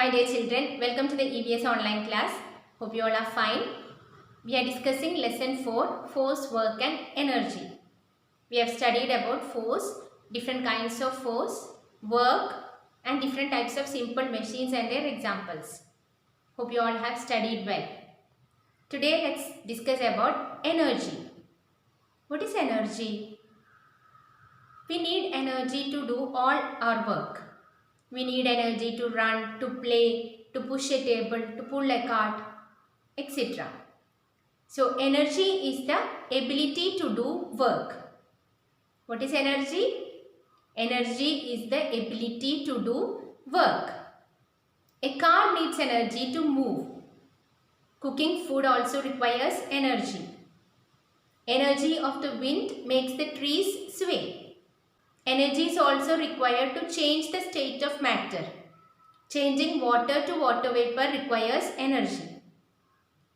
my dear children, welcome to the EVS online class. Hope you all are fine. We are discussing lesson 4, force, work and energy. We have studied about force, different kinds of force, work and different types of simple machines and their examples. Hope you all have studied well. Today let's discuss about energy. What is energy? We need energy to do all our work. We need energy to run, to play, to push a table, to pull a cart, etc. So, energy is the ability to do work. What is energy? Energy is the ability to do work. A car needs energy to move. Cooking food also requires energy. Energy of the wind makes the trees sway. Energy is also required to change the state of matter. Changing water to water vapor requires energy.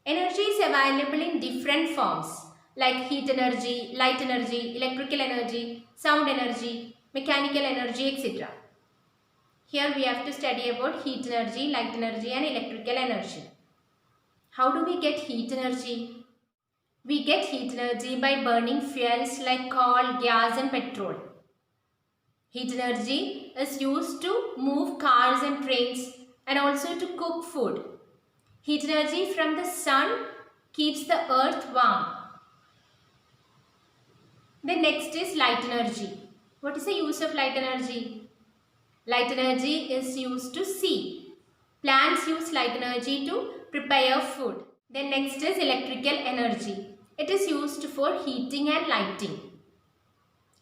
Energy is available in different forms like heat energy, light energy, electrical energy, sound energy, mechanical energy, etc. Here we have to study about heat energy, light energy and electrical energy. How do we get heat energy? We get heat energy by burning fuels like coal, gas and petrol. Heat energy is used to move cars and trains and also to cook food. Heat energy from the sun keeps the earth warm. The next is light energy. What is the use of light energy? Light energy is used to see. Plants use light energy to prepare food. Then next is electrical energy. It is used for heating and lighting.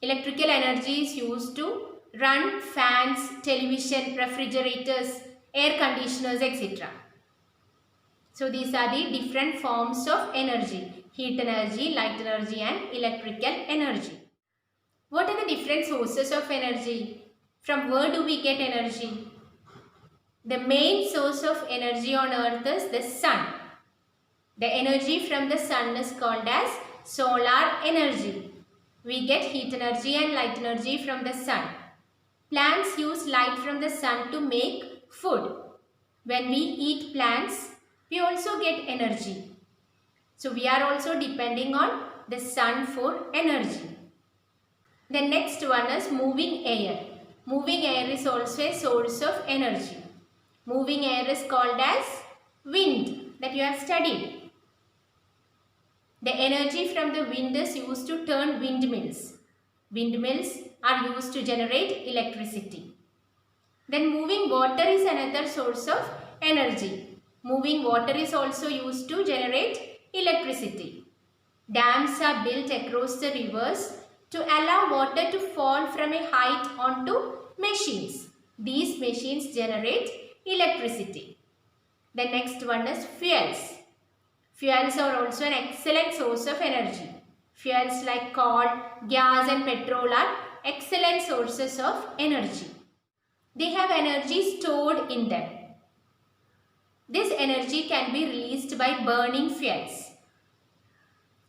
Electrical energy is used to run fans, television, refrigerators, air conditioners, etc. So these are the different forms of energy. Heat energy, light energy and electrical energy. What are the different sources of energy? From where do we get energy? The main source of energy on earth is the sun. The energy from the sun is called as solar energy. We get heat energy and light energy from the sun. Plants use light from the sun to make food. When we eat plants, we also get energy. So we are also depending on the sun for energy. The next one is moving air. Moving air is also a source of energy. Moving air is called as wind that you have studied. The energy from the wind is used to turn windmills. Windmills are used to generate electricity. Then moving water is another source of energy. Moving water is also used to generate electricity. Dams are built across the rivers to allow water to fall from a height onto machines. These machines generate electricity. The next one is fuels. Fuels are also an excellent source of energy. Fuels like coal, gas and petrol are excellent sources of energy. They have energy stored in them. This energy can be released by burning fuels.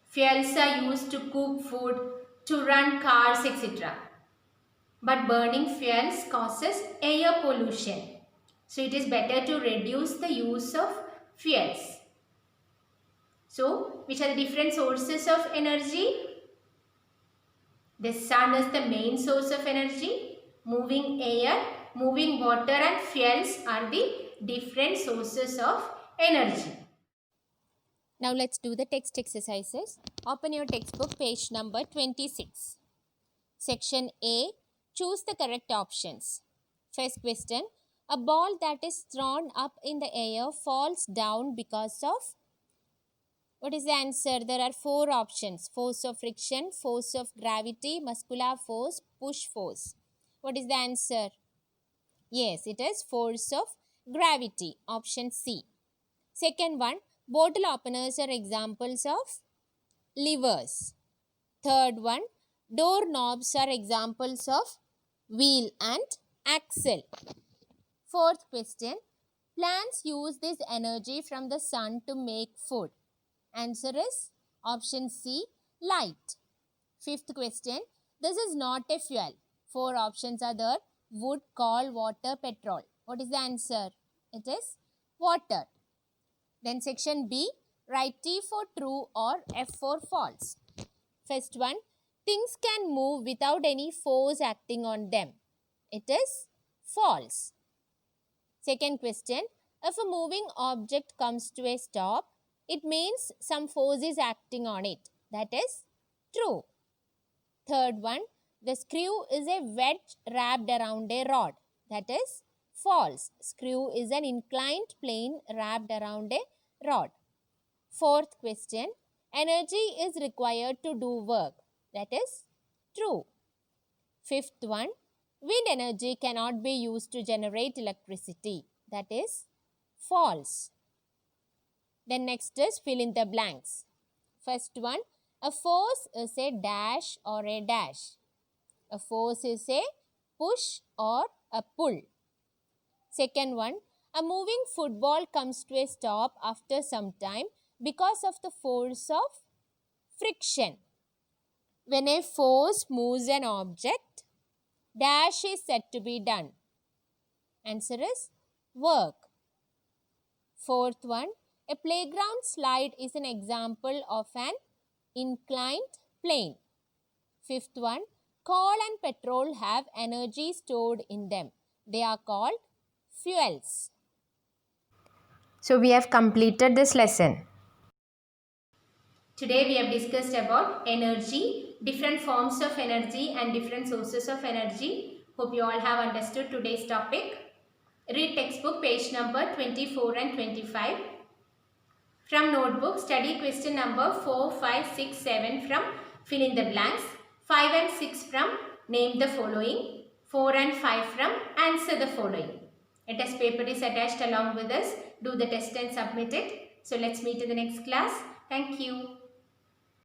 Fuels are used to cook food, to run cars, etc. But burning fuels causes air pollution. So it is better to reduce the use of fuels. So, which are the different sources of energy? The sun is the main source of energy. Moving air, moving water and fuels are the different sources of energy. Now let's do the text exercises. Open your textbook, page number 26. Section A, choose the correct options. First question, a ball that is thrown up in the air falls down because of? What is the answer? There are 4 options. Force of friction, force of gravity, muscular force, push force. What is the answer? Yes, it is force of gravity. Option C. Second one, bottle openers are examples of levers. Third one, door knobs are examples of wheel and axle. Fourth question, plants use this energy from the sun to make food. Answer is option C, light. Fifth question, this is not a fuel. 4 options are there, wood, coal, water, petrol. What is the answer? It is water. Then section B, write T for true or F for false. First one, things can move without any force acting on them. It is false. Second question, if a moving object comes to a stop, it means some force is acting on it. That is true. Third one, the screw is a wedge wrapped around a rod. That is false. Screw is an inclined plane wrapped around a rod. Fourth question, energy is required to do work. That is true. Fifth one, wind energy cannot be used to generate electricity. That is false. Then next is fill in the blanks. First one, a force is a dash or a dash. A force is a push or a pull. Second one, a moving football comes to a stop after some time because of the force of friction. When a force moves an object, dash is said to be done. Answer is work. Fourth one, a playground slide is an example of an inclined plane. Fifth one, coal and petrol have energy stored in them. They are called fuels. So we have completed this lesson. Today we have discussed about energy, different forms of energy and different sources of energy. Hope you all have understood today's topic. Read textbook page number 24 and 25. From notebook, study question number 4, 5, 6, 7 from fill in the blanks. 5 and 6 from name the following. 4 and 5 from answer the following. A test paper is attached along with us. Do the test and submit it. So let's meet in the next class. Thank you.